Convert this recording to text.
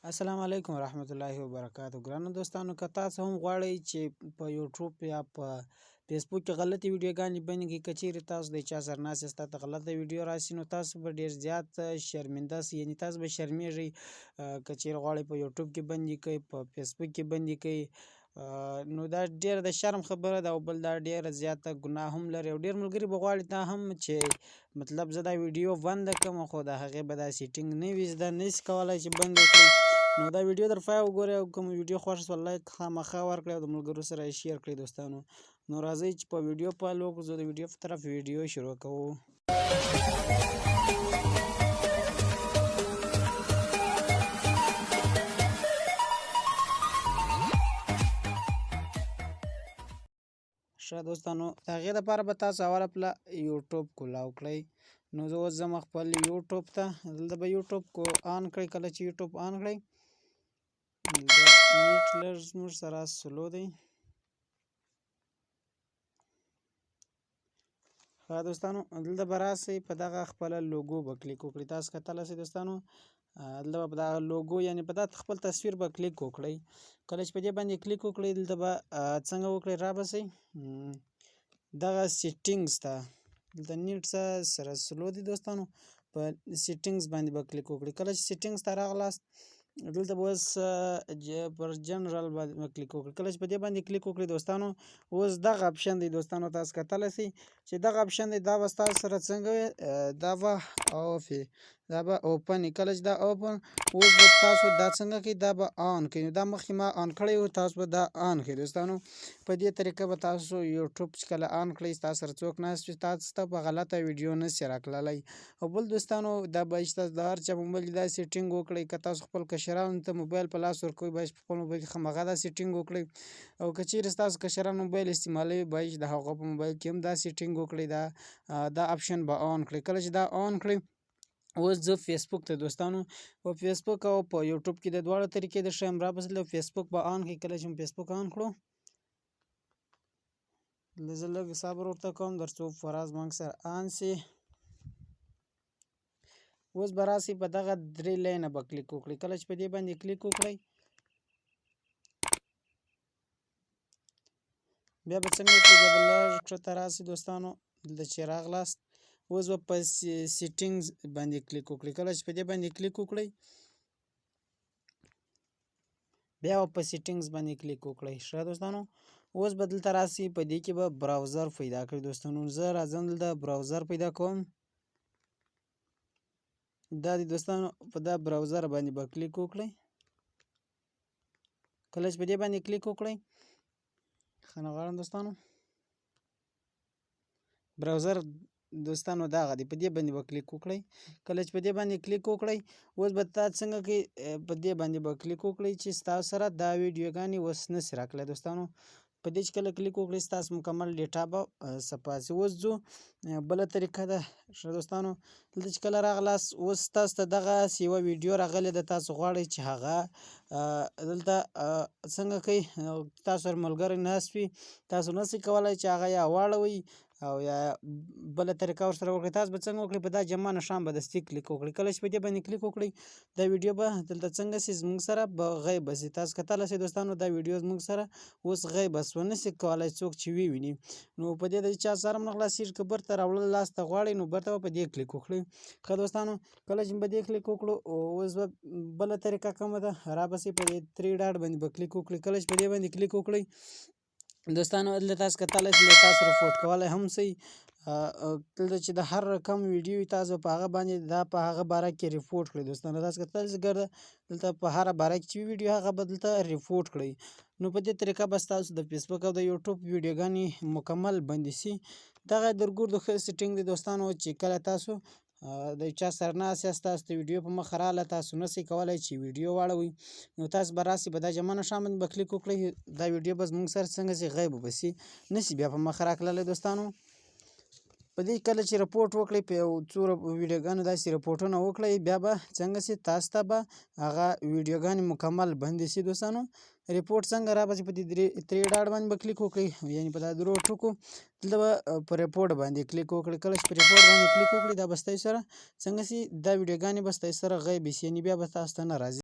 السلام علیکم ورحمت الله وبرکاتو. ګرانو دوستانو، که تاسو هم غواړئ چې په یوټیوب یا په فیسبوک کې غلطې ویډیوګانې بندې کړئ، که چیرې تاسو د چا سره ناست یاست ته غلطه ویډیو راسي، نو تاسو به ډېر زیات شرمنده سئ، یعنې تاسو به شرمېږئ. که چیرې غواړئ په یوټیوب کې بندې کړئ، په فیسبوک کې بندې کړئ، نو دا ډېره د شرم خبره ده، او بل دا ډېره زیاته ګناه هم لري. او ډېر ملګري به غواړي دا هم چې مطلب زه دا ویډیو بنده کړم، خو د هغې به دا سیټینګ نه وي زده، نشي کولی چې بند یې کړئ. نو دا ویډیو در پای وګورئ، او کوم ویډیو خوښ شوه لایک خامخا ورکړئ، او د ملګرو سره یې شیر کړئ دوستانو. نو راځئ چې په ویډیو پیل وکړو. زه د ویډیو په طرف ویډیو شروع کوو. ښه دوستانو، د هغې دپاره به تاسو اوله پله یوټیوب کولاو کړئ. نو زه اوس ځم خپل یوټیوب ته. دلته به یوټیوب کو آن کړئ. کله چې یوټیوب آن کړئ، د نیټ لږ زموږ سره سلو دی. ښه دوستانو، دلته به راسئ، په دغه خپله لوګو به کلیک وکړئ. تاسو کتلی سئ دوستانو، دلته به په دغه لوګو یعنې په دا خپل تصویر به کلیک وکړئ. کله چې په دې باندې کلیک وکړئ، دلته به څنګه وکړئ، رابسئ دغه سیټینګز ته. دلته نیټ سره سلو دی دوستانو، په سیټینګز باندې به کلیک وکړئ. کله چې سیټینګز ته راغلاست، دلته به اوس پر جنرال باندې کلیک وکړئ. کله چې په دې باندې کلیک وکړئ دوستانو، اوس دغه اپشن دی دوستانو، تاسو کتلی سئ چې دغه اپشن دی، دا به ستاسو سره څنګه وي، دا به آف وي، دا به اوپن وي. کله چې دا اوپن، اوس به تاسو دا څنګه کړئ، دا به آن کړئ. نو دا مخکې ما آن کړی و، تاسو به دا آن کړئ دوستانو. په دې طریقه به تاسو یوټیوب چې کله آن کړئ، ستاسو سره څوک ناست وي، تاسو ته په غلطه ویډیو نشي راتللی. او بل دوستانو، دا باید چې تاسو د هر چا په موبایل کې دا سیټینګ وکړئ. که تاسو خپل کشرانو ته موبایل په لاس ورکوئ، باید په خپل موبایل کې خامخا دا سیټینګ وکړئ. او که چیرې ستاسو کشران موبایل استعمالوي، باید چې د هغو په موبایل کې هم دا سیټینګ وکړئ، دا اپشن به آن کړئ. کله چې دا آن کړئ، اوس زه فیسبوک ته دوستانو، په فیسبوک او په یوټیوب کې د دواړو طریقې درښیم. رابسئ، فیسبوک به آن کړئ. کله چې مو فیسبوک آن کړو، زه لږ صبر ورته کوم تر څو فراز زموږ سره آن سي. اوس به راسئ، په دغه درې لاینه به کلیک وکړئ. کله چې په دې باندې کلیک وکړئ، بیا به څنګه وکړئ، بیا به لږ ښکته راسئ دوستانو. دلته چې راغلاست، اوس به په سیټینګز باندې کلیک وکړئ. کله چې په دې باندې کلیک وکړئ، بیا به په سیټینګز باندې کلیک وکړئ. ښه دوستانو، اوس به دلته راسئ، په دې کې به براوزر پیدا کړئ دوستانو. زه راځم دلته براوزر پیدا کوم. دا دی دوستانو، په دا براوزر باندې به کلیک وکړئ. کله چې په دې باندې کلیک وکړئ، ښه نه غواړم دوستانو، براوزر دوستانو دغه دی، په دې باندې به کلیک وکړئ. کله چې په دې باندې کلیک وکړئ، اوس به تاسو څنګه کوئ، په دې باندې به کلیک وکړئ چې ستاسو سره دا ویډیوګانې اوس نشي راتللی دوستانو. په دې چې کله کلیک وکړئ، ستاسو مکمل ډیټا به صفا سي. اوس ځو بله طریقه ده. ښه دوستانو، دلته چې کله راغلاست، اوس تاسو ته دغسې یوه ویډیو راغلې ده، تاسو غواړئ چې هغه دلته څنګه کوئ، تاسو سره ملګری ناست وي، تاسو نشئ کولی چې هغه یا واړوئ او یا بله طریقه ورسره وکړئ. تاسو به څنګه وکړئ، په دا جمع نښان به دستي کلیک وکړئ. کله چې په دې باندې کلیک وکړئ، دا ویډیو به دلته څنګه سي، زموږ سره به غیبه سي. تاسو کتلی سئ دوستانو، دا ویډیو زموږ سره اوس غیبه سوه، نشي کولی څوک چې وویني. نو په دې د چا سره هم نه خلاصېږي. که برته راوړل لاس ته غواړئ، نو برته به په دې کلیک وکړئ. ښه دوستانو، کله چې په دې کلیک وکړو، اوس به بله طریقه کومه ده، رابسئ، په دې ترې ډاټ باندې به کلیک وکړئ. کله چې په دې باندې کلیک وکړئ دوستانو، دلته تاسو کتلی سئ، تاسو رپورټ کولی هم سئ. دلته چې د هر رقم ویډیو وي، تاسو په هغه باندې دا په هغه باره کې رپورټ کړئ دوستانو. تاسو کتلی سئ، ګرده دلته په هره باره کې چې وي ویډیو، هغه به دلته رپورټ کړئ. نو په دې طریقه به ستاسو د فیسبوک او د یوټیوب ویډیوګانې مکمل بندې سي. دغه درګردو ښه سیټینګ دی دوستانو، چې کله تاسو د چا سره ناست یاست، تاسو ته ویډیو په مخه راغله، تاسو نشئ کولی چې ویډیو واړوئ، نو تاسو به راسئ، په دا جمع نښان باندې به کلیک وکړئ. دا ویډیو به زموږ سره څنګه سي، غیبه به سي، نشي بیا په مخه راتللی دوستانو. په دې کله چې رپورټ وکړئ، په یو څو ویډیوګانو داسې رپورټونه وکړئ، بیا به څنګه سي، تاسو ته به هغه ویډیوګانې مکمل بندې سي دوستانو. رپورټ څنګه رابسي، په دې ترې ډاټ باندې به کلیک وکړئ، یعنې په دا درو ټکو دلته به په رپورټ باندې کلیک وکړئ. کله چې په رپورټ باندې کلیک وکړئ، دا به ستاسو سره څنګه سي، دا ویډیوګانې به ستاسو سره غیبې سي، یعنې بیا به تاسو ته نه راځي.